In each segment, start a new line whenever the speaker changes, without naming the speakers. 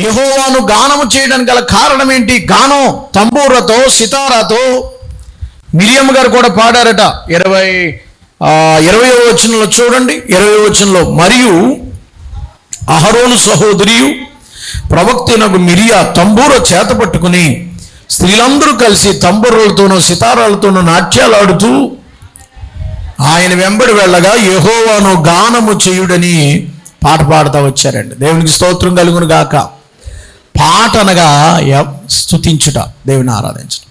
యెహోవాను గానము చేయడానికి గల కారణం ఏంటి? గానం తంబూరతో సితారాతో. మిరియం గారు కూడా పాడారట. 20వ వచనంలో చూడండి, 20వ వచనంలో, మరియు అహరోను సహోదరియు ప్రవక్తనగు మిరియా తంబూర చేత పట్టుకుని స్త్రీలందరూ కలిసి తంబూరులతోనూ సితారాలతోనూ నాట్యాలాడుతూ ఆయన వెంబడి వెళ్ళగా యెహోవాను గానము చేయుడని పాట పాడుతూ వచ్చారండి. దేవునికి స్తోత్రం కలుగును గాక. పాట అనగా స్తుతించుట, దేవుని ఆరాధించడం.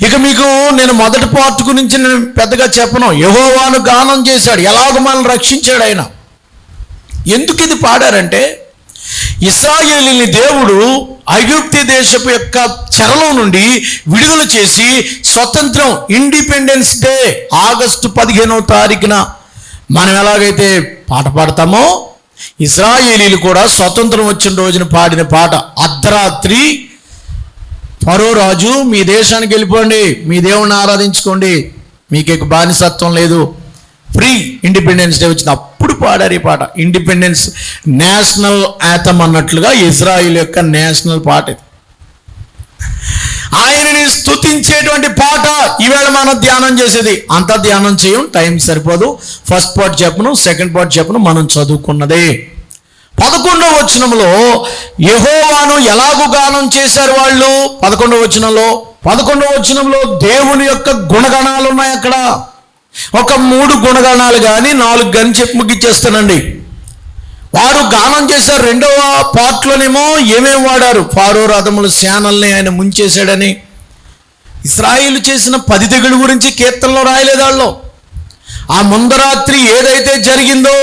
ఇక మీకు నేను మొదటి పార్ట్ గురించి నేను పెద్దగా చెప్పను. యెహోవాను గానం చేశాడు, ఎలాగ మనల్ని రక్షించాడు ఆయన. ఎందుకు ఇది పాడారంటే, ఇశ్రాయేలీయుల్ని దేవుడు ఐగుప్తు దేశపు యొక్క చెరలో నుండి విడుదల చేసి స్వతంత్రం, ఇండిపెండెన్స్ డే ఆగస్టు 15వ తారీఖున మనం ఎలాగైతే పాట పాడతామో, ఇశ్రాయేలీయులు కూడా స్వతంత్రం వచ్చిన రోజున పాడిన పాట. అర్ధరాత్రి ఫరో రాజు, మీ దేశానికి వెళ్ళిపోండి, మీ దేవుణ్ణి ఆరాధించుకోండి, మీకు బానిసత్వం లేదు, ఫ్రీ ఇండిపెండెన్స్ డే వచ్చింది, అప్పుడు పాడారు ఈ పాట. ఇండిపెండెన్స్ నేషనల్ యాథమ్ అన్నట్లుగా ఇజ్రాయిల్ యొక్క నేషనల్ పాట ఇది. ఆయనని స్తుతించేటువంటి పాట ఈవేళ మనం ధ్యానం చేసేది. అంతా ధ్యానం చేయం, టైం సరిపోదు. ఫస్ట్ పార్ట్ చెప్పను, సెకండ్ పార్ట్ చెప్పను, మనం చదువుకున్నదే. 11వ వచనంలో యెహోవాను ఎలాగూ గానం చేశారు వాళ్ళు. 11వ వచనంలో దేవుని యొక్క గుణగణాలు ఉన్నాయి. అక్కడ ఒక 3 గుణగణాలు కానీ 4 కానీ చెప్పి ముగిచ్చేస్తానండి. వారు గానం చేశారు. 2వ పార్ట్లోనేమో ఏమేమి వాడారు? ఫారో రథములు సేనల్ని ఆయన ముంచేశాడని, ఇశ్రాయేలు చేసిన 10 తెగులు గురించి కీర్తనలో రాయలేదు వాళ్ళు. ఆ ముందరాత్రి ఏదైతే జరిగిందో,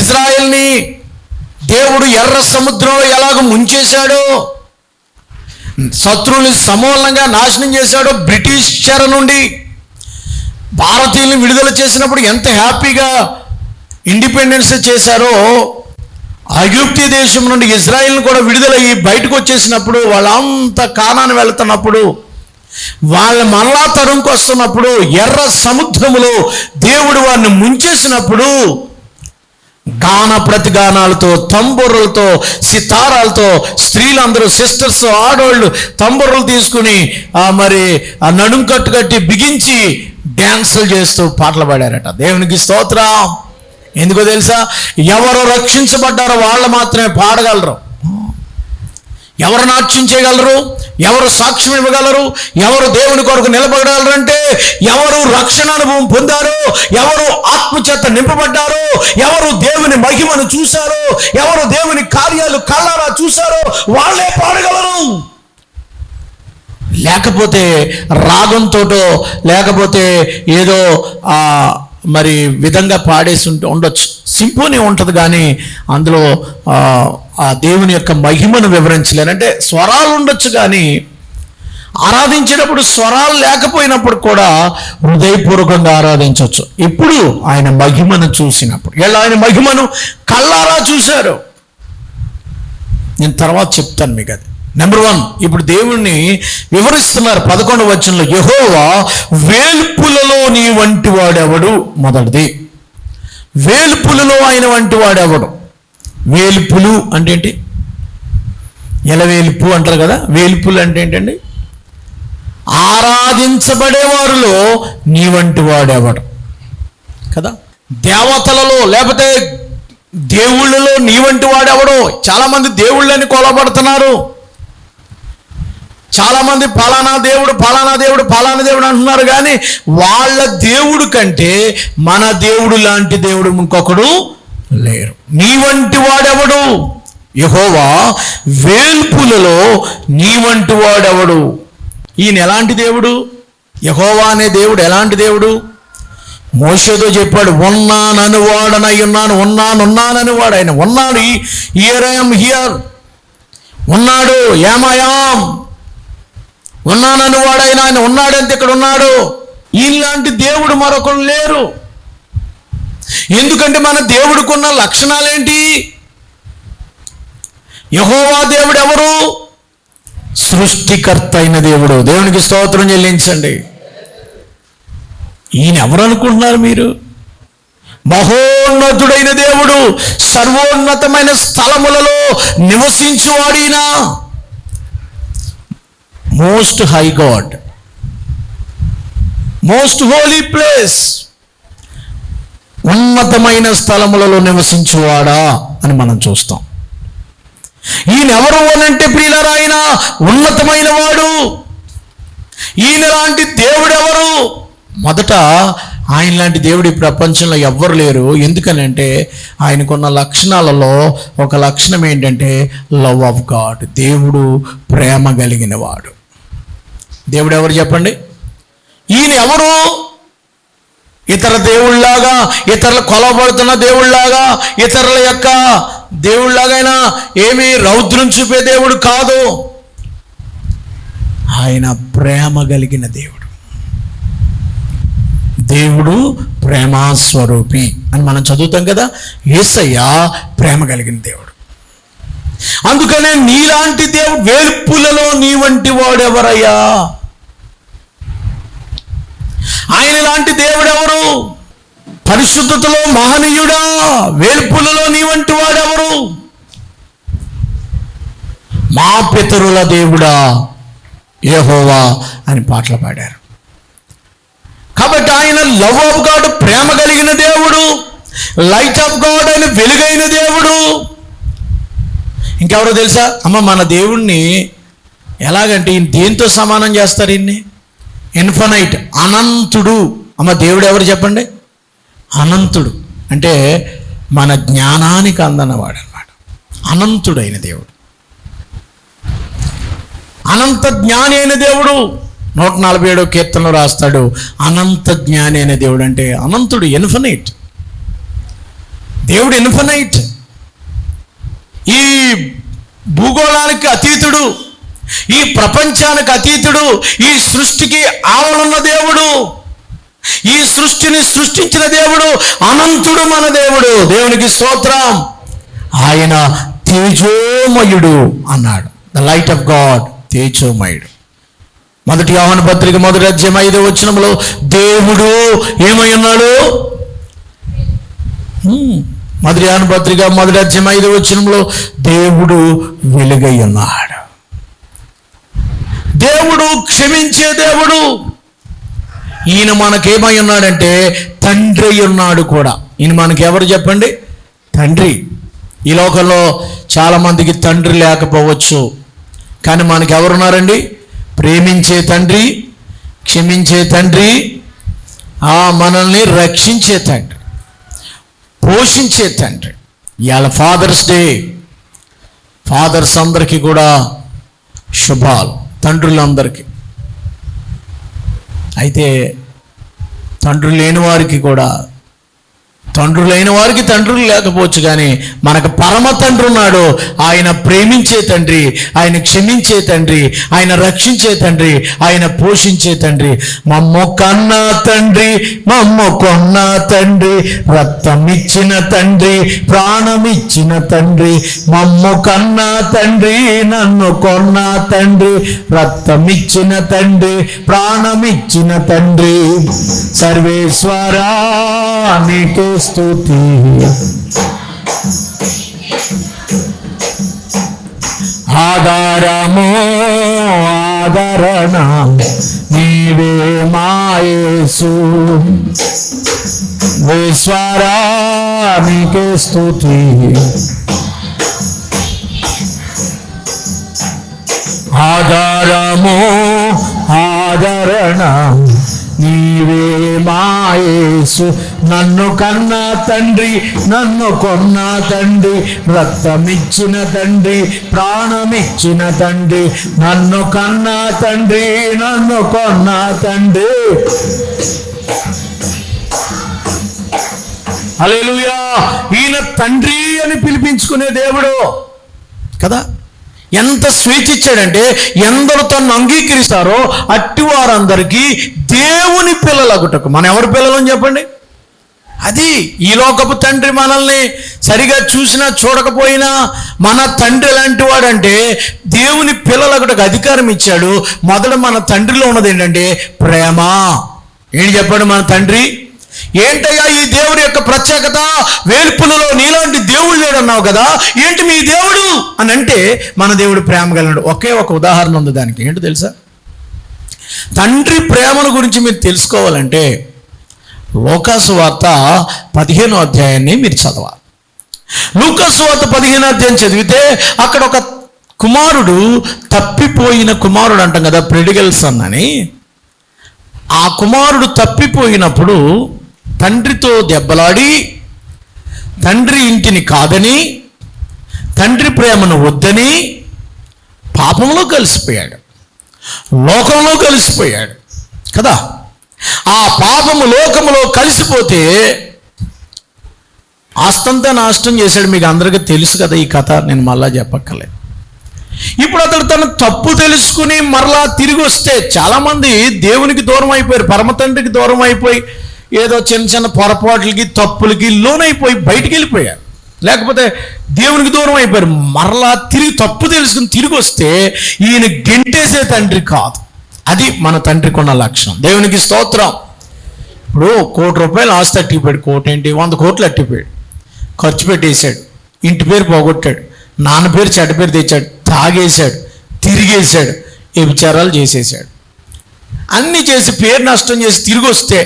ఇశ్రాయేల్ని దేవుడు ఎర్ర సముద్రంలో ఎలాగ ముంచేశాడో, శత్రువుని సమూలంగా నాశనం చేశాడో, బ్రిటిష్ చెర నుండి భారతీయుల్ని విడుదల చేసినప్పుడు ఎంత హ్యాపీగా ఇండిపెండెన్స్ చేశారో, ఐగుప్తు దేశం నుండి ఇజ్రాయిల్ని కూడా విడుదలయ్యి బయటకు వచ్చేసినప్పుడు, వాళ్ళంతా కానాను వెళుతున్నప్పుడు, వాళ్ళ మళ్ళా తరంకు వస్తున్నప్పుడు, ఎర్ర సముద్రములో దేవుడు వారిని ముంచేసినప్పుడు గాన ప్రతిగానాలతో, తంబుర్లతో, సితారాలతో స్త్రీలందరూ, సిస్టర్స్, ఆడవాళ్ళు తంబుర్లు తీసుకుని మరి ఆ నడుం కట్టి బిగించి డ్యాన్సులు చేస్తూ పాటలు పాడారట. దేవునికి స్తోత్రం. ఎందుకో తెలుసా? ఎవరు రక్షించబడ్డారో వాళ్ళు మాత్రమే పాడగలరు. ఎవరు నాట్యం చేయగలరు? ఎవరు సాక్ష్యం ఇవ్వగలరు? ఎవరు దేవుని కొరకు నిలబడగలరు అంటే, ఎవరు రక్షణ అనుభవం పొందారో, ఎవరు ఆత్మచేత నింపబడ్డారో, ఎవరు దేవుని మహిమను చూశారో, ఎవరు దేవుని కార్యాలు కళ్ళారా చూశారో వాళ్ళే పాడగలరు. లేకపోతే రాగంతోటో లేకపోతే ఏదో మరి విధంగా పాడేసి ఉండొచ్చు. సింఫోనీ ఉంటుంది కానీ అందులో ఆ దేవుని యొక్క మహిమను వివరించలేను. అంటే స్వరాలు ఉండొచ్చు కానీ ఆరాధించేటప్పుడు స్వరాలు లేకపోయినప్పుడు కూడా హృదయపూర్వకంగా ఆరాధించవచ్చు. ఇప్పుడు ఆయన మహిమను చూసినప్పుడు, వీళ్ళు ఆయన మహిమను కళ్ళారా చూశారు. నేను తర్వాత చెప్తాను మీకు అది. నెంబర్ 1, ఇప్పుడు దేవుణ్ణి వివరిస్తున్నారు 11వ వచనంలో. యెహోవా వేల్పులలో నీ వంటి వాడెవడు? మొదటిది, వేల్పులలో ఆయన వంటి వాడెవడు? వేల్పులు అంటే ఏంటి? ఎలవేల్పు అంటారు కదా. వేల్పులు అంటే ఏంటండి? ఆరాధించబడేవారిలో నీ వంటి వాడెవడు కదా. దేవతలలో లేకపోతే దేవుళ్ళలో నీ వంటి వాడెవడో. చాలామంది దేవుళ్ళని కొలబడుతున్నారు. చాలామంది ఫలానా దేవుడు ఫలానా దేవుడు ఫలానా దేవుడు అంటున్నారు కానీ వాళ్ళ దేవుడు కంటే మన దేవుడు లాంటి దేవుడు ఇంకొకడు లేరు. నీ వంటి వాడెవడు? యెహోవా వేల్పులలో నీ వంటి వాడెవడు? ఈయన ఎలాంటి దేవుడు? యెహోవా అనే దేవుడు ఎలాంటి దేవుడు? మోషేతో చెప్పాడు, ఉన్నానని వాడనై ఉన్నాను, ఉన్నానని వాడు. ఆయన ఉన్నాడు, హియర్ ఐ యామ్ హియర్. ఉన్నాడు, యామయాం. ఉన్నానని వాడు ఆయన ఉన్నాడంటే ఇక్కడ ఉన్నాడు. ఈలాంటి దేవుడు మరొకరు లేరు. ఎందుకంటే మన దేవుడికున్న లక్షణాలేంటి? యెహోవా దేవుడు ఎవరు? సృష్టికర్త అయిన దేవుడు. దేవునికి స్తోత్రం చెల్లించండి. ఈయన ఎవరు అనుకుంటున్నారు మీరు? మహోన్నతుడైన దేవుడు, సర్వోన్నతమైన స్థలములలో నివసించువాడిన most high God, most holy place, ఉన్నతమైన స్థలములలో నివసించువాడా అని మనం చూస్తాం. ఈయన ఎవరు అనంటే ప్రియులారా, ఆయన ఉన్నతమైన వాడు. ఈయన లాంటి దేవుడు ఎవరు? మొదట ఆయన లాంటి దేవుడు ఈ ప్రపంచంలో ఎవ్వరు లేరు. ఎందుకనంటే ఆయనకున్న లక్షణాలలో ఒక లక్షణం ఏంటంటే లవ్ ఆఫ్ గాడ్. దేవుడు ప్రేమ కలిగిన వాడు. దేవుడు ఎవరు చెప్పండి? ఈయన ఎవరు? ఇతర దేవుళ్ళలాగా, ఇతరులు కొలబడుతున్న దేవుళ్ళలాగా, ఇతరుల యొక్క దేవుళ్ళలాగైనా ఏమీ రౌద్రం చూపే దేవుడు కాదు. ఆయన ప్రేమ కలిగిన దేవుడు. దేవుడు ప్రేమాస్వరూపి అని మనం చదువుతాం కదా. యేసయ్య ప్రేమ కలిగిన దేవుడు. అందుకనే నీలాంటి దేవుడు, వేర్పులలో నీ వంటి వాడెవరయ్యా? ఆయన లాంటి దేవుడు ఎవరు? పరిశుద్ధతలో మహనీయుడా, వేర్పులలో నీ వంటి వాడెవరు? మా పితరుల దేవుడా యెహోవా అని పాటలు పాడారు. కాబట్టి ఆయన లవ్ ఆఫ్ గాడ్, ప్రేమ కలిగిన దేవుడు. లైట్ ఆఫ్ గాడ్, ఆయన వెలుగైన దేవుడు. ఇంకెవరో తెలుసా? అమ్మ, మన దేవుణ్ణి ఎలాగంటే ఈయన దేంతో సమానం చేస్తారు? ఈయన్ని ఇన్ఫనైట్, అనంతుడు. అమ్మ, దేవుడు ఎవరు చెప్పండి? అనంతుడు. అంటే మన జ్ఞానానికి అందనవాడు అన్నమాట. అనంతుడైన దేవుడు, అనంత జ్ఞాని అయిన దేవుడు. 147వ కీర్తనలో రాస్తాడు, అనంత జ్ఞాని అయిన దేవుడు. అంటే అనంతుడు, ఇన్ఫనైట్. దేవుడు ఇన్ఫనైట్. ఈ భూగోళానికి అతీతుడు, ఈ ప్రపంచానికి అతీతుడు, ఈ సృష్టికి ఆవలున్న దేవుడు, ఈ సృష్టిని సృష్టించిన దేవుడు, అనంతుడు మన దేవుడు. దేవునికి స్తోత్రం. ఆయన తేజోమయుడు అన్నాడు. ద లైట్ ఆఫ్ గాడ్, తేజోమయుడు. 1 యోహాను పత్రిక 1వ అధ్యాయం 5వ వచనంలో దేవుడు ఏమై ఉన్నాడు? 1 యోహాను పత్రిక 1వ అధ్యాయం 5వ వచనంలో దేవుడు వెలుగై ఉన్నాడు. దేవుడు క్షమించే దేవుడు. ఈయన మనకేమై ఉన్నాడంటే తండ్రి ఉన్నాడు కూడా. ఈయన మనకి ఎవరు చెప్పండి? తండ్రి. ఈ లోకంలో చాలామందికి తండ్రి లేకపోవచ్చు, కానీ మనకి ఎవరున్నారండి? ప్రేమించే తండ్రి, క్షమించే తండ్రి, మనల్ని రక్షించే తండ్రి, పోషించే తండ్రి. ఇవాళ ఫాదర్స్ డే. ఫాదర్స్ అందరికీ కూడా శుభాలు, తండ్రులందరికీ. అయితే తండ్రులు లేని వారికి కూడా, తండ్రులైన వారికి తండ్రులు లేకపోవచ్చు, కానీ మనకు పరమ తండ్రి ఉన్నాడు. ఆయన ప్రేమించే తండ్రి, ఆయన క్షమించే తండ్రి, ఆయన రక్షించే తండ్రి, ఆయన పోషించే తండ్రి. మమ్ము కన్నా తండ్రి, మమ్ము కొన్న తండ్రి, రక్తమిచ్చిన తండ్రి, ప్రాణమిచ్చిన తండ్రి. మమ్ము కన్నా తండ్రి, నన్ను కొన్న తండ్రి, రక్తమిచ్చిన తండ్రి, ప్రాణమిచ్చిన తండ్రి. సర్వేశ్వరా నీకే స్తుతి. ఆధారము ఆదరణ నీవే మా యేసు. ఈశ్వరా నీకే స్తుతి. ఆధారము ఆదరణ నీవే మా యేసు. నన్ను కన్న తండ్రి, నన్ను కొన్న తండ్రి, రక్తమిచ్చిన తండ్రి, ప్రాణమిచ్చిన తండ్రి. నన్ను కన్న తండ్రి, నన్ను కొన్న తండ్రి. హల్లెలూయా. ఈయన తండ్రి అని పిలిపించుకునే దేవుడు కదా. ఎంత స్వేచ్ఛ ఇచ్చాడంటే, ఎందరు తను అంగీకరిస్తారో అట్టి వారందరికీ దేవుని పిల్లలగుటకు. మన ఎవరి పిల్లలని చెప్పండి? అది ఈ లోకపు తండ్రి మనల్ని సరిగా చూసినా చూడకపోయినా మన తండ్రి ఎలాంటి వాడంటే దేవుని పిల్లలగుటకు అధికారం ఇచ్చాడు. మొదట మన తండ్రిలో ఉన్నది ఏంటంటే ప్రేమ. ఏంటి చెప్పండి? మన తండ్రి ఏంటయ్యా ఈ దేవుడి యొక్క ప్రత్యేకత, వేల్పులలో నీలాంటి దేవుడు లేడు అన్నావు కదా, ఏంటి మీ దేవుడు అని అంటే, మన దేవుడు ప్రేమ కలిగినాడు. ఒకే ఒక ఉదాహరణ ఉంది దానికి. ఏంటో తెలుసా? తండ్రి ప్రేమను గురించి మీరు తెలుసుకోవాలంటే లూకాసు వార్త 15వ అధ్యాయాన్ని మీరు చదవాలి. లూకాసు వార్త 15వ అధ్యాయం చదివితే అక్కడ ఒక కుమారుడు, తప్పిపోయిన కుమారుడు అంటాం కదా, ప్రెడిగల్ సన్ అని. ఆ కుమారుడు తప్పిపోయినప్పుడు తండ్రితో దెబ్బలాడి, తండ్రి ఇంటిని కాదని, తండ్రి ప్రేమను వద్దని పాపంలో కలిసిపోయాడు, లోకంలో కలిసిపోయాడు కదా. ఆ పాపము లోకములో కలిసిపోతే ఆస్తంతా నాశనం చేశాడు. మీకు అందరికీ తెలుసు కదా ఈ కథ, నేను మళ్ళా చెప్పక్కర్లేదు. ఇప్పుడు అతడు తన తప్పు తెలుసుకుని మరలా తిరిగి వస్తే, చాలామంది దేవునికి దూరం అయిపోయారు, పరమ తండ్రికి దూరం అయిపోయి ఏదో చిన్న చిన్న పొరపాట్లకి తప్పులకి లోనైపోయి బయటికి వెళ్ళిపోయారు, లేకపోతే దేవునికి దూరం అయిపోయారు. మరలా తిరిగి తప్పు తెలుసుకుని తిరిగి వస్తే ఈయన గెంటేసే తండ్రి కాదు. అది మన తండ్రికి ఉన్న లక్షణం. దేవునికి స్తోత్రం. ఇప్పుడు ₹1,00,00,000 ఆస్తి అట్టిపోయాడు. కోటి ఏంటి, 100 కోట్లు అట్టిపోయాడు, ఖర్చు పెట్టేశాడు, ఇంటి పేరు పోగొట్టాడు, నాన్న పేరు చెడ్డ పేరు తెచ్చాడు, తాగేశాడు, తిరిగేశాడు, వ్యభిచారాలు చేసేసాడు, అన్నీ చేసి పేరు నష్టం చేసి తిరిగి వస్తే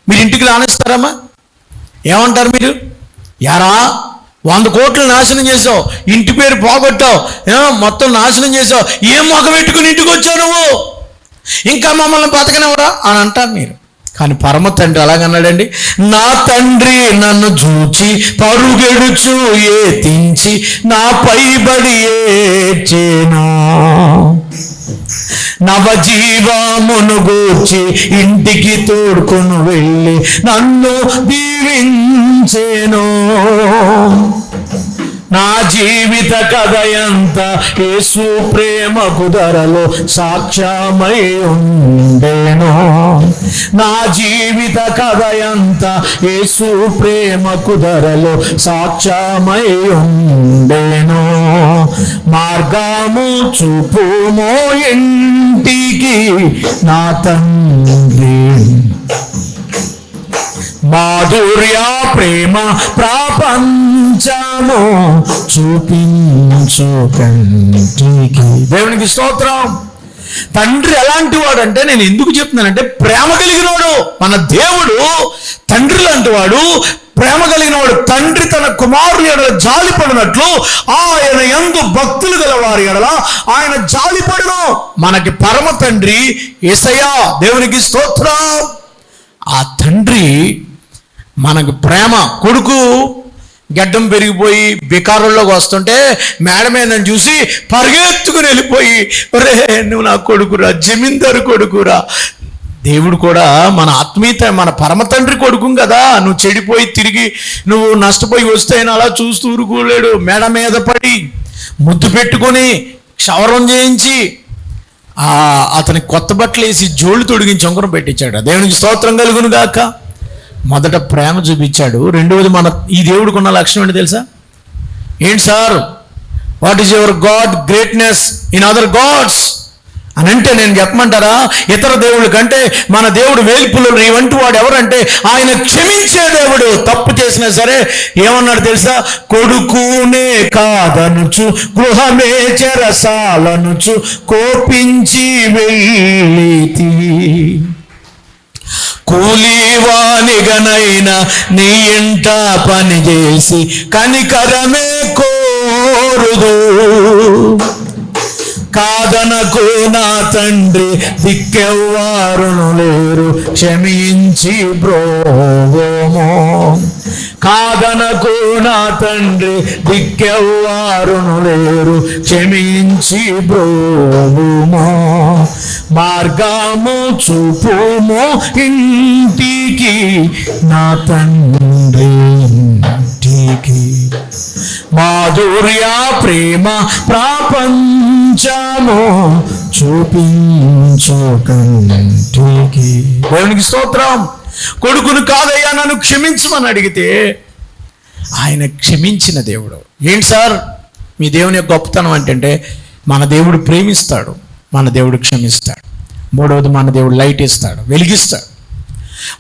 మీరు ఇంటికి రానిస్తారమ్మా? ఏమంటారు మీరు? యారా 100 కోట్లు నాశనం చేసావు, ఇంటి పేరు పోగొట్టావు, మొత్తం నాశనం చేసావు, ఏం మొగ పెట్టుకుని ఇంటికి వచ్చావు నువ్వు, ఇంకా మమ్మల్ని బతకనివ్వరా అని అంటారు మీరు. కానీ పరమ తండ్రి అలాగన్నాడండి, నా తండ్రి నన్ను చూచి పరుగెడుచు ఏతించి నా పైబడి ఏడ్చేనా, నవజీవమును గూర్చి ఇంటికి తోడుకొని వెళ్ళి నన్ను దీవించెను. నా జీవిత కథ ఎంత యేసు ప్రేమకు ధరలో సాక్ష్యమై ఉండెను. నా జీవిత కథ ఎంత యేసు ప్రేమకు ధరలో సాక్ష్యమై ఉండెను. మార్గము చూపుమో ఇంటికి నా తండ్రి, మాధుర్య ప్రేమ ప్రపంచము చూపించు కంటికి. దేవునికి స్తోత్రం. తండ్రి ఎలాంటి వాడు అంటే, నేను ఎందుకు చెప్తున్నానంటే, ప్రేమ కలిగినవాడు. మన దేవుడు తండ్రి లాంటి వాడు, ప్రేమ కలిగిన వాడు. తండ్రి తన కుమారుని ఎడల జాలిపడినట్లు ఆయన యందు భక్తులు గల వారి ఎడల ఆయన జాలిపడును. మనకి పరమ తండ్రి యేసయ్య. దేవునికి స్తోత్రం. ఆ తండ్రి మనకు ప్రేమ. కొడుకు గడ్డం పెరిగిపోయి బికారుల్లోకి వస్తుంటే మేడ మీద చూసి పరిగెత్తుకుని వెళ్ళిపోయి, ఒరే నువ్వు నా కొడుకురా, జమీందారు కొడుకురా. దేవుడు కూడా మన ఆత్మీయత, మన పరమ తండ్రి కొడుకు కదా. నువ్వు చెడిపోయి తిరిగి నువ్వు నష్టపోయి వస్తే ఆయన అలా చూస్తూ ఊరుకోలేడు. మేడ మీద పడి ముద్దు పెట్టుకొని క్షవరం చేయించి అతనికి కొత్త బట్టలు వేసి జోళ్ళు తొడిగించి ఉంగరం పెట్టించాడు. దేవునికి స్తోత్రం కలుగును గాక. మొదట ప్రేమ చూపించాడు. రెండవది ఈ దేవుడికి ఉన్న లక్షణం ఏంటి తెలుసా? ఏంటి sir, what is your God greatness in other gods అని అంటే నేను చెప్పమంటారా? ఇతర దేవుళ్ళ కంటే మన దేవుడు వేల్పులు వంటి వాడు ఎవరంటే ఆయన క్షమించే దేవుడు. తప్పు చేసినా సరే ఏమన్నాడు తెలుసా? కొడుకునే కాదనుచు గృహమే చెరసాలనుచు కోపించి వెళ్ళితి, కూలివానిగనైనా నీ ఇంట పని చేసి కనికరమే కోరుదు. కాదనకు నా తండ్రి దిక్కెవ్వారును లేరు, క్షమించి బ్రోవోమో. కాదనకు నా తండ్రి దిక్కెవ్వారును లేరు, క్షమించి బ్రోవోమో. మార్గము చూపుమో ఇంటికి నా తండ్రి ఇంటికి. మాధుర్య ప్రేమ ప్రపంచము చూపించు కంటికి. దేవునికి స్తోత్రం. కొడుకును కాదయ్యా నన్ను క్షమించమని అడిగితే ఆయన క్షమించిన దేవుడు. ఏంటి సార్ మీ దేవుని యొక్క గొప్పతనం అంటే, మన దేవుడు ప్రేమిస్తాడు, మన దేవుడు క్షమిస్తాడు. మూడవది మన దేవుడు లైట్ ఇస్తాడు, వెలిగిస్తాడు.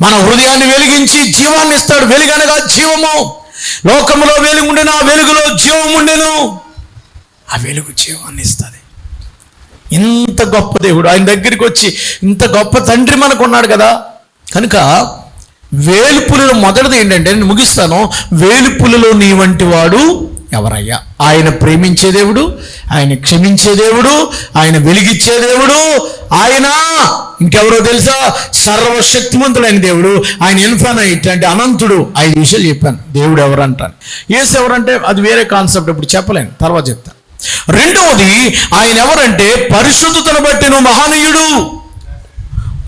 మన హృదయాన్ని వెలిగించి జీవాన్ని ఇస్తాడు. వెలుగనగా జీవము. లోకములో వెలుగు ఉండెను, ఆ వెలుగులో జీవం ఉండెను. ఆ వెలుగు జీవాన్ని ఇస్తుంది. ఇంత గొప్ప దేవుడు, ఆయన దగ్గరికి వచ్చి ఇంత గొప్ప తండ్రి మనకు ఉన్నాడు కదా. కనుక వేలుపులలో మొదటిది ఏంటంటే, నేను ముగిస్తాను, వేలుపులలో నీ వంటి వాడు ఎవరయ్యా? ఆయన ప్రేమించే దేవుడు, ఆయన క్షమించే దేవుడు, ఆయన వెలిగిచ్చే దేవుడు, ఆయన ఇంకెవరో తెలుసా? సర్వశక్తిమంతుడైన దేవుడు. ఆయన ఇన్ఫైనైట్ అంటే అనంతుడు. 5 విషయాలు చెప్పాను దేవుడు ఎవరంటాను. యేసు ఎవరంటే అది వేరే కాన్సెప్ట్, ఇప్పుడు చెప్పలేను, తర్వాత చెప్తాను. రెండవది, ఆయన ఎవరంటే పరిశుద్ధతను బట్టిన మహనీయుడు.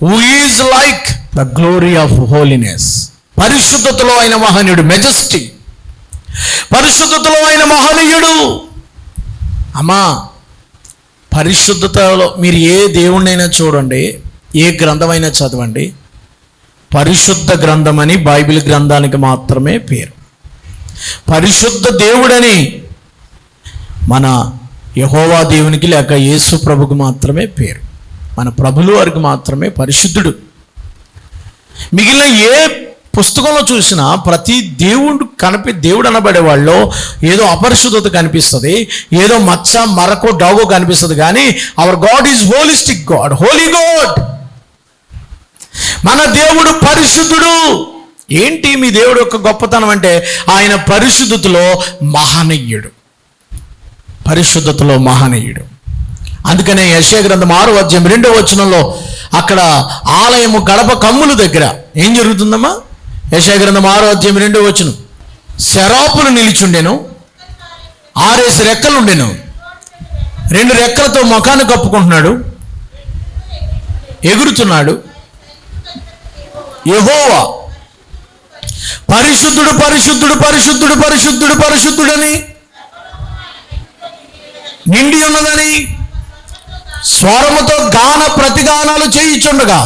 Who is like the glory of holiness. పరిశుద్ధతలో ఆయన మహనీయుడు, మెజెస్టిక్. పరిశుద్ధతలో ఆయన మహనీయుడు. అమ్మా, పరిశుద్ధతలో మీరు ఏ దేవుణ్ణైనా చూడండి, ఏ గ్రంథమైనా చదవండి, పరిశుద్ధ గ్రంథమని బైబిల్ గ్రంథానికి మాత్రమే పేరు. పరిశుద్ధ దేవుడని మన యెహోవా దేవునికి లేక యేసు ప్రభుకు మాత్రమే పేరు. మన ప్రభుల వారికి మాత్రమే పరిశుద్ధుడు. మిగిలిన ఏ పుస్తకంలో చూసినా ప్రతి దేవుడు అనబడే వాళ్ళు ఏదో అపరిశుద్ధత కనిపిస్తుంది, ఏదో మచ్చ మరకో డాగో కనిపిస్తుంది. కానీ hour God is holistic God, Holi God. మన దేవుడు పరిశుద్ధుడు. ఏంటి మీ దేవుడు యొక్క గొప్పతనం అంటే, ఆయన పరిశుద్ధతలో మహనీయుడు. పరిశుద్ధతలో మహనీయుడు. అందుకనే యెషయా గ్రంథం 6వ అధ్యాయం 2వ వచనంలో అక్కడ ఆలయము గడప కమ్ముల దగ్గర ఏం జరుగుతుందమ్మా? యెషయా గ్రంథం 6వ అధ్యాయం 2వ వచనం, శరాపులు నిలిచుండెను, 6 రెక్కలు ఉండెను, 2 రెక్కలతో ముఖాన్ని కప్పుకుంటున్నాడు, ఎగురుతున్నాడు. యెహోవా పరిశుద్ధుడు, పరిశుద్ధుడు, పరిశుద్ధుడు, పరిశుద్ధుడు, పరిశుద్ధుడని నిండి ఉన్నదని స్వరముతో గాన ప్రతిగానాలు చేయుచుండగా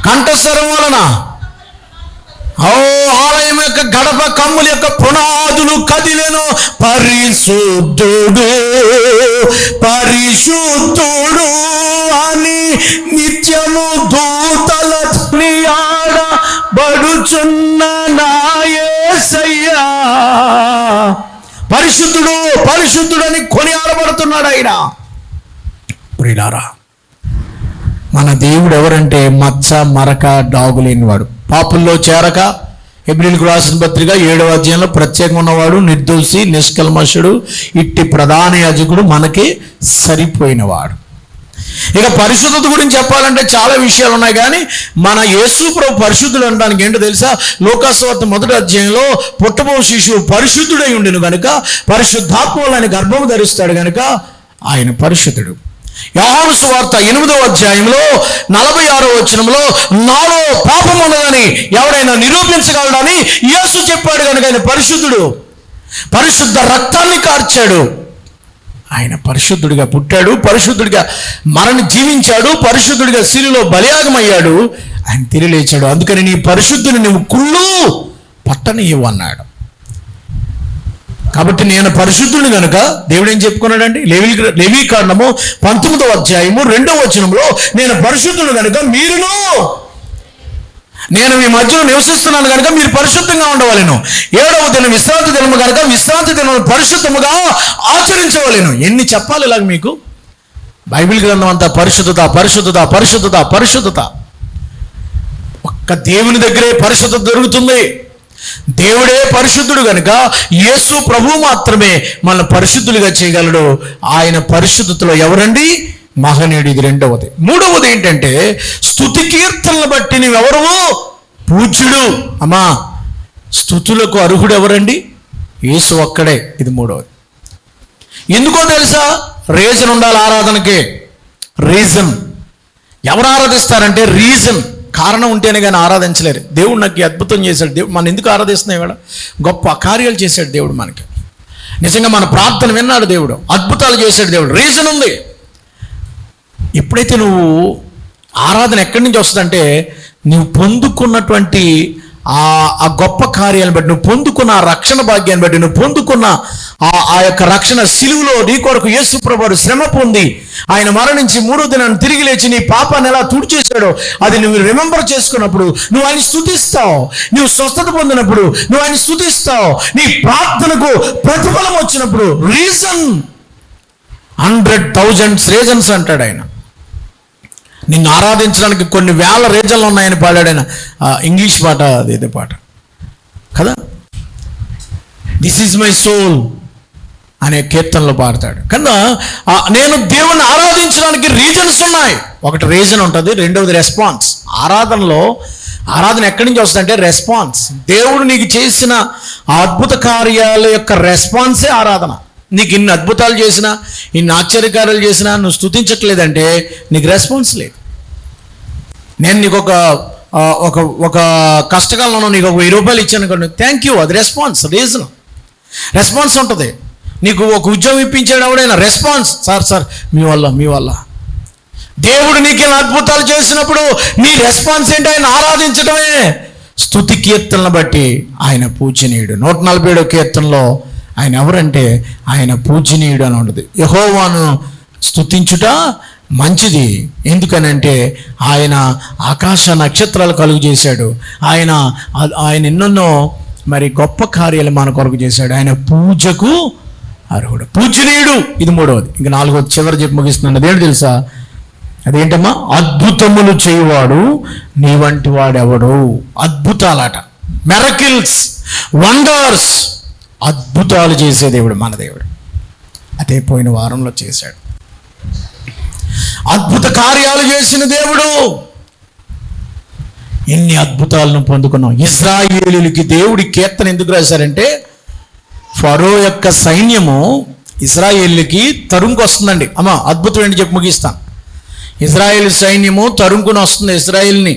కంఠస్వరం వలన ఆలయం యొక్క గడప కమ్ముల యొక్క పునాదులు కదిలెను. పరిశుద్ధుడు, పరిశుద్ధుడు అని నిత్యము దూతల ఆడబడుచున్న నా యేసయ్యా. పరిశుద్ధుడు, పరిశుద్ధుడని కొనియాడబడుతున్నాడు ఆయన. ప్రియులారా, మన దేవుడు ఎవరంటే మచ్చ మరక డాగు లేనివాడు, పాపుల్లో చేరక, హెబ్రీయులకు రాసిన పత్రిక 7వ అధ్యాయంలో ప్రత్యేకంగా ఉన్నవాడు, నిర్దోషి, నిష్కల్మషుడు, ఇట్టి ప్రధాన యాజకుడు మనకి సరిపోయినవాడు. ఇక పరిశుద్ధత గురించి చెప్పాలంటే చాలా విషయాలు ఉన్నాయి. కానీ మన యేసు ప్రభు పరిశుద్ధుడు అనడానికి ఏంటో తెలుసా? లూకా సువార్త 1వ అధ్యాయంలో పుట్టబో శిశువు పరిశుద్ధుడై ఉండెను గనుక, పరిశుద్ధాత్మ వల్ల ఆయన గర్భము ధరిస్తాడు గనుక ఆయన పరిశుద్ధుడు. యోహాను సువార్త 8వ అధ్యాయంలో 46వ వచనంలో నాలో పాపం ఉన్నదని ఎవరైనా నిరూపించగలడని యేసు చెప్పాడు కనుక ఆయన పరిశుద్ధుడు. పరిశుద్ధ రక్తాన్ని కార్చాడు. ఆయన పరిశుద్ధుడిగా పుట్టాడు, పరిశుద్ధుడిగా జీవించాడు, పరిశుద్ధుడిగా శిలువలో బలియాగమయ్యాడు, ఆయన తిరిగి లేచాడు. అందుకని నీ పరిశుద్ధుని నువ్వు కుళ్ళు పట్టనీయవు అన్నాడు. కాబట్టి నేను పరిశుద్ధుడిని కనుక దేవుడు ఏం చెప్పుకున్నాడండి? లేవీ కాండము 19వ అధ్యాయము 2వ వచనంలో నేను పరిశుద్ధుడు కనుక నేను మీ మధ్యలో నివసిస్తున్నాను కనుక మీరు పరిశుద్ధంగా ఉండవలెను. 7వ దినం విశ్రాంతి దినము కనుక విశ్రాంతి దినం పరిశుద్ధముగా ఆచరించవలెను. ఎన్ని చెప్పాలి ఇలాగ మీకు? బైబిల్ గ్రంథం అంతా పరిశుద్ధత, పరిశుద్ధత, పరిశుద్ధత, పరిశుద్ధత. ఒక్క దేవుని దగ్గరే పరిశుద్ధత దొరుకుతుంది. దేవుడే పరిశుద్ధుడు కనుక యేసు ప్రభు మాత్రమే మనల్ని పరిశుద్ధులుగా చేయగలడు. ఆయన పరిశుద్ధతలో ఎవరండి? మహనీయుడు. ఇది రెండవది. మూడవది ఏంటంటే స్తుతి కీర్తనలు బట్టి నీవెవరు? పూజ్యుడు. అమ్మా, స్తుతులకు అర్హుడు ఎవరండి? యేసు ఒక్కడే. ఇది మూడవది. ఎందుకో తెలుసా? రీజన్ ఉండాలి ఆరాధనకి. రీజన్. ఎవరు ఆరాధిస్తారంటే రీజన్, కారణం ఉంటేనే కానీ ఆరాధించలేరు. దేవుడు నాకు అద్భుతం చేశాడు. దేవుడు మనం ఎందుకు ఆరాధిస్తున్నాం? ఇవాళ గొప్ప కార్యాలు చేశాడు దేవుడు మనకి. నిజంగా మన ప్రార్థన విన్నాడు దేవుడు, అద్భుతాలు చేశాడు దేవుడు. రీజన్ ఉంది. ఎప్పుడైతే నువ్వు ఆరాధన ఎక్కడి నుంచి వస్తుందంటే నువ్వు పొందుకున్నటువంటి ఆ గొప్ప కార్యాలను బట్టి, నువ్వు పొందుకున్న ఆ రక్షణ భాగ్యాన్ని బట్టి, నువ్వు పొందుకున్న ఆ యొక్క రక్షణ, సిలువలో నీ కొరకు యేసు ప్రభువు శ్రమ పొంది ఆయన మరణించి మూడో దినాన్ని తిరిగి లేచి నీ పాపాన్ని ఎలా తుడిచేశాడో అది నువ్వు రిమెంబర్ చేసుకున్నప్పుడు నువ్వు ఆయన స్తుతిస్తావు. నువ్వు స్వస్థత పొందినప్పుడు నువ్వు ఆయన స్తుతిస్తావు. నీ ప్రార్థనకు ప్రతిఫలం వచ్చినప్పుడు రీజన్ 100,000 రీజన్స్ అంటాడు ఆయన. నిన్ను ఆరాధించడానికి కొన్ని వేల రీజన్లు ఉన్నాయని పాడాడు ఆయన. ఇంగ్లీష్ పాట, అదేదో పాట కదా, దిస్ ఈజ్ మై సోల్ అనే కీర్తనలో పాడతాడు. కన్నా నేను దేవుణ్ణి ఆరాధించడానికి రీజన్స్ ఉన్నాయి. ఒకటి రీజన్ ఉంటుంది, రెండవది రెస్పాన్స్. ఆరాధన ఎక్కడి నుంచి వస్తుందంటే రెస్పాన్స్. దేవుడు నీకు చేసిన అద్భుత కార్యాల యొక్క రెస్పాన్సే ఆరాధన. నీకు ఇన్ని అద్భుతాలు చేసినా, ఇన్ని ఆశ్చర్యకార్యాలు చేసినా నువ్వు స్తుతించట్లేదంటే నీకు రెస్పాన్స్ లేదు. నేను నీకు ఒక కష్టకాలంలో నీకు ఒక 1000 రూపాయలు ఇచ్చాను అనుకోండి, థ్యాంక్ యూ, అది రెస్పాన్స్. రెస్పాన్స్ ఉంటుంది. నీకు ఒక ఉద్యోగం ఇప్పించాడు ఎవడైనా, రెస్పాన్స్. సార్ మీ వల్ల. దేవుడు నీకు అద్భుతాలు చేసినప్పుడు నీ రెస్పాన్స్ ఏంటి? ఆయన ఆరాధించడమే. స్తుతి కీర్తనలను బట్టి ఆయన పూజనీయుడు. 147వ కీర్తనలో ఆయన ఎవరంటే ఆయన పూజనీయుడు అని ఉంటుంది. యెహోవాను స్తుతించుట మంచిది, ఎందుకనంటే ఆయన ఆకాశ నక్షత్రాలు కలుగు చేశాడు. ఆయన ఎన్నెన్నో మరి గొప్ప కార్యాలు మన కొరకు చేశాడు. ఆయన పూజకు అర్హుడు, పూజనీయుడు. ఇది మూడవది. ఇంకా నాలుగవది చివరి చెప్పి ముగిస్తున్నాను. అదేంటి తెలుసా? అదేంటమ్మా? అద్భుతములు చేయువాడు నీ వంటి వాడెవడు. అద్భుతాలట, మిరకిల్స్, వండర్స్, అద్భుతాలు చేసే దేవుడు మన దేవుడు. అదే పోయిన వారంలో చేశాడు. అద్భుత కార్యాలు చేసిన దేవుడు. ఎన్ని అద్భుతాలను పొందుకున్నాం. ఇశ్రాయేలీయులకి దేవుడి కీర్తన ఎందుకు రాశారంటే, ఫరో యొక్క సైన్యము ఇశ్రాయేలీయులకి తరుముకు వస్తుందండి. అమ్మా అద్భుతం ఏంటి చెప్పి ముగిస్తాను. ఇశ్రాయేల్ సైన్యము తరుముకుని వస్తుంది. ఇశ్రాయేల్ని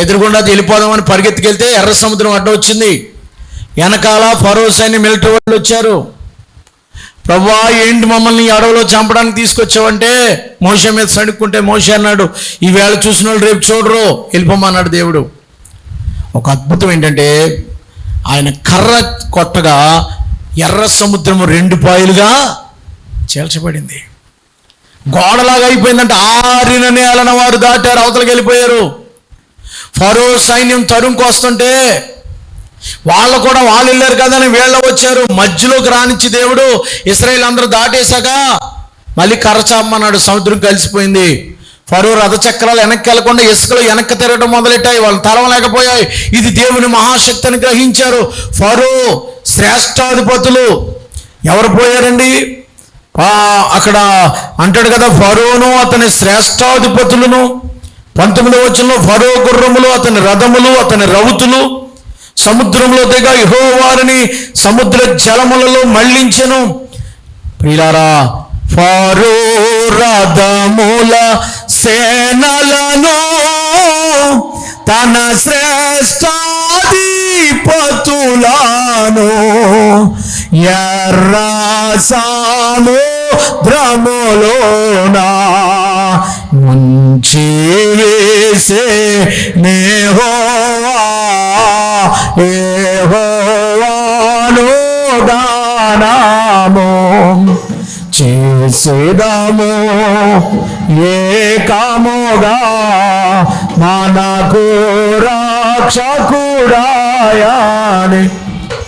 ఎదురుగుండా వెళ్ళిపోదామని పరిగెత్తుకెళ్తే ఎర్ర సముద్రం అడ్డం వచ్చింది. వెనకాల ఫరో సైన్యం మిలిటరీ వాళ్ళు వచ్చారు. ప్రభువా ఏంటి మమ్మల్ని అడవిలో చంపడానికి తీసుకొచ్చావంటే మోషే మీద సడుక్కుంటే మోషే అన్నాడు, ఈవేళ చూసిన వాళ్ళు రేపు చూడరు, వెళ్ళిపోమన్నాడు దేవుడు. ఒక అద్భుతం ఏంటంటే ఆయన కర్ర కొట్టగా ఎర్ర సముద్రము 2 పాయలుగా చేల్చబడింది. గోడలాగా అయిపోయిందంటే ఆరిన నేలన వారు దాటారు, అవతలకి వెళ్ళిపోయారు. ఫరో సైన్యం తరుముకు వస్తుంటే వాళ్ళు వెళ్ళారు కదా అని వీళ్ళ వచ్చారు. మధ్యలోకి రానిచ్చి దేవుడు ఇశ్రాయేలు అందరూ దాటేశాక మళ్ళీ కర్ర చాపమన్నాడు. సముద్రం కలిసిపోయింది. ఫరో రథచక్రాలు వెనక్కి వెళ్లకుండా ఇసుకలు వెనక్కి తిరగడం మొదలెట్టాయి. వాళ్ళు తరవలేకపోయాయి. ఇది దేవుని మహాశక్తిని గ్రహించారు. ఫరో శ్రేష్టాధిపతులు ఎవరు పోయారండి? అక్కడ అంటాడు కదా, ఫరోను అతని శ్రేష్టాధిపతులను 19వ వచనంలో ఫరో గుర్రములు, అతని రథములు, అతని రౌతులు సముద్రంలో దిగ యెహోవారిని సముద్ర జలములలో మళ్లించెను. ప్రియులారా, ఫరో రథముల సేనలను తన శ్రేష్టాధిపతులను ఎర్ర సముద్రములోనా ముంచి వేసే యెహోవాను గానము చేసేదము ఏకముగా మనకు రక్షకుడాయని.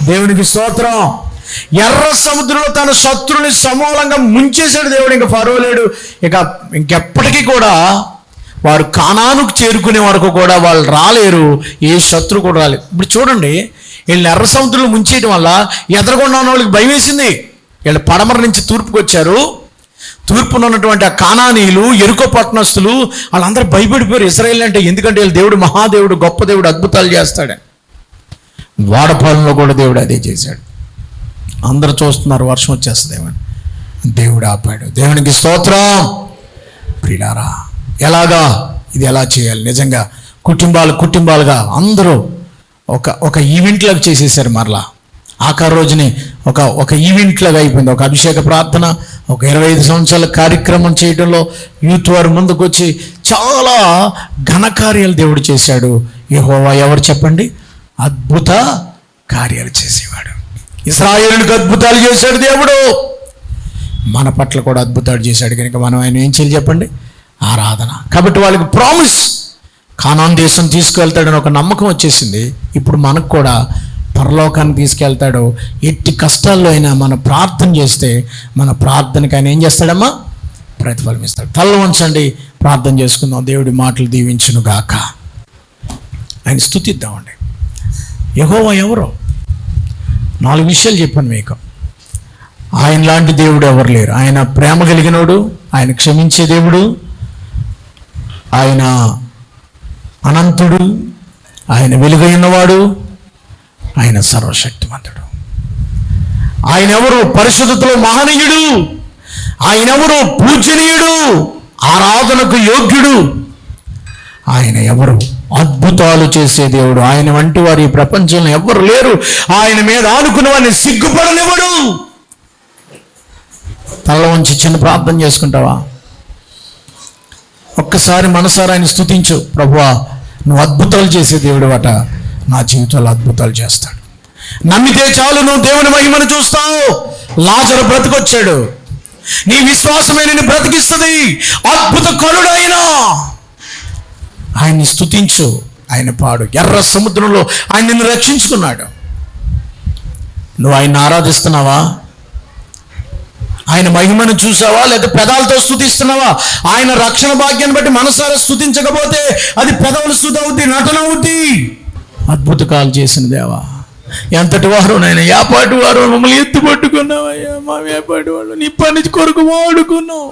దేవునికి స్తోత్రం. ఎర్ర సముద్రంలో తన శత్రుని సమూలంగా ముంచేశాడు దేవుడు. ఇంకా ఫరో లేడు. ఇంకెప్పటికీ కూడా వారు కానానుకు చేరుకునే వరకు కూడా వాళ్ళు రాలేరు. ఏ శత్రు కూడా రాలేదు. ఇప్పుడు చూడండి, వీళ్ళని ఎర్ర సముద్రంలో ముంచేయడం వల్ల ఎదరగొండ ఉన్న వాళ్ళకి భయం వేసింది. వీళ్ళు పడమర నుంచి తూర్పుకు వచ్చారు. తూర్పున ఉన్నటువంటి ఆ కానానీయులు, ఎరుకో పట్టణస్తులు వాళ్ళందరూ భయపడిపోయారు ఇశ్రాయేలు అంటే. ఎందుకంటే వీళ్ళు దేవుడు మహాదేవుడు, గొప్ప దేవుడు, అద్భుతాలు చేస్తాడని. వాడపాలెంలో కూడా దేవుడు అదే చేశాడు. అందరూ చూస్తున్నారు వర్షం వచ్చేస్తుందేమని, దేవుడు ఆపాడు. దేవునికి స్తోత్రం. ప్రియులారా, ఎలాగా ఇది ఎలా చేయాలి? నిజంగా కుటుంబాలుగా అందరూ ఒక ఈవెంట్ లాగా చేసేసారు. మరలా ఆఖరి రోజుని ఒక ఈవెంట్ లాగా అయిపోయింది. ఒక అభిషేక ప్రార్థన, ఒక 25 సంవత్సరాల కార్యక్రమం చేయడంలో యూత్ వారు ముందుకు వచ్చి చాలా ఘనకార్యాలు దేవుడు చేశాడు. యెహోవా ఎవరు చెప్పండి? అద్భుత కార్యాలు చేసేవాడు. ఇశ్రాయేలులకు అద్భుతాలు చేశాడు దేవుడు, మన పట్ల కూడా అద్భుతాలు చేశాడు. కనుక మనం ఆయన ఏం చేయాలి చెప్పండి? ఆరాధన. కాబట్టి వాళ్ళకి ప్రామిస్, కానాన్ దేశం తీసుకువెళ్తాడని ఒక నమ్మకం వచ్చేసింది. ఇప్పుడు మనకు కూడా పరలోకాన్ని తీసుకెళ్తాడు. ఎట్టి కష్టాల్లో అయినా మనం ప్రార్థన చేస్తే మన ప్రార్థనకి ఆయన ఏం చేస్తాడమ్మా? ప్రతిఫలం ఇస్తాడు. తల వంచండి, ప్రార్థన చేసుకుందాం. దేవుడి మాటలు దీవించును గాక. ఆయన స్తుతిద్దామండి. యెహోవా ఎవరో 4 విషయాలు చెప్పాను మీకు. ఆయన లాంటి దేవుడు ఎవరు లేరు. ఆయన ప్రేమ కలిగినోడు, ఆయన క్షమించే దేవుడు, ఆయన అనంతుడు, ఆయన వెలుగైనవాడు, ఆయన సర్వశక్తిమంతుడు. ఆయన ఎవరు? పరిశుద్ధతలో మహనీయుడు. ఆయన ఎవరు? పూజనీయుడు, ఆరాధనకు యోగ్యుడు. ఆయన ఎవరు? అద్భుతాలు చేసే దేవుడు. ఆయన వంటి వారు ఈ ప్రపంచంలో ఎవ్వరు లేరు. ఆయన మీద ఆనుకున్న వారిని సిగ్గుపడనివ్వడు. తల వంచి చిన్న ప్రార్థన చేసుకుంటావా? ఒక్కసారి మనసారా ఆయన స్తుతించు. ప్రభువా, నువ్వు అద్భుతాలు చేసే దేవుడు అట, నా జీవితంలో అద్భుతాలు చేస్తాడు. నమ్మితే చాలు, నువ్వు దేవుని మహిమను చూస్తావు. లాజరు బ్రతికొచ్చాడు. నీ విశ్వాసమే నిన్ను బ్రతికిస్తుంది. అద్భుత కరుడైన ఆయన్ని స్తుతించు, ఆయన పాడు. ఎర్ర సముద్రంలో ఆయన నిన్ను రక్షించుకున్నాడు. నువ్వు ఆయన్ని ఆరాధిస్తున్నావా? ఆయన మహిమను చూసావా? లేదా పెదాలతో స్తుతిస్తున్నావా? ఆయన రక్షణ భాగ్యాన్ని బట్టి మనసారా స్తుతించకపోతే అది పెదవుల స్తుతి అవుద్ది, నటన అవుద్ది. అద్భుతకాలు చేసిన దేవా, ఎంతటి వారు నాయన, యాపాటి వారు మమ్మల్ని ఎత్తు పట్టుకున్నావయ్యా. మా వ్యాపాటి వాడు నీ పని కొరకు వాడుకున్నావు.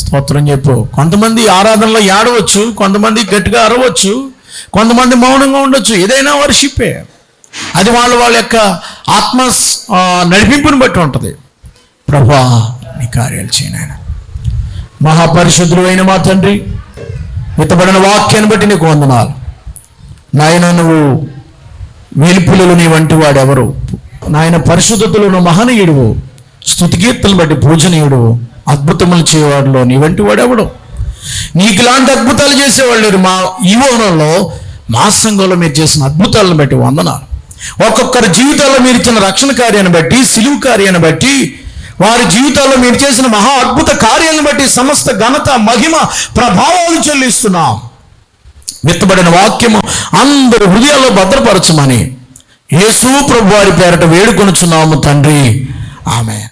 స్తోత్రం చెప్పు. కొంతమంది ఆరాధనలో ఏడవచ్చు, కొంతమంది గట్టిగా అరవచ్చు, కొంతమంది మౌనంగా ఉండొచ్చు. ఏదైనా వర్షిప్పే. అది వాళ్ళ యొక్క ఆత్మ నడిపింపుని బట్టి ఉంటుంది. ప్రభువా, నీ కార్యాలు చేయనాయన. మహాపరిశుద్ధుడు అయిన మా తండ్రి, విత్తబడిన వాక్యాన్ని బట్టి నీకు వందనాలు నాయన. నువ్వు వేలుపులలో నీ వంటి వాడెవరు నాయన? పరిశుద్ధతలో నువ్వు మహనీయుడువు, స్తుతికీర్తనలు బట్టి పూజనీయుడు, అద్భుతములు చేయవాడులో నీ వంటి వాడెవడు? నీకు ఇలాంటి అద్భుతాలు చేసేవాళ్ళు లేరు. మా ఈ ఓనంలో, మా సంఘంలో మీరు చేసిన అద్భుతాలను బట్టి వందనాలు. ఒక్కొక్కరి జీవితాల్లో మీరు ఇచ్చిన రక్షణ కార్యాన్ని బట్టి, సిలువు కార్యాన్ని బట్టి, వారి జీవితాల్లో మీరు చేసిన మహా అద్భుత కార్యాలను బట్టి సమస్త ఘనత, మహిమ, ప్రభావాలు చెల్లిస్తున్నాం. విత్తబడిన వాక్యము అందరి హృదయాల్లో భద్రపరచమని యేసు ప్రభు వారి పేరట వేడుకొనుచున్నాము తండ్రి. ఆమేన్.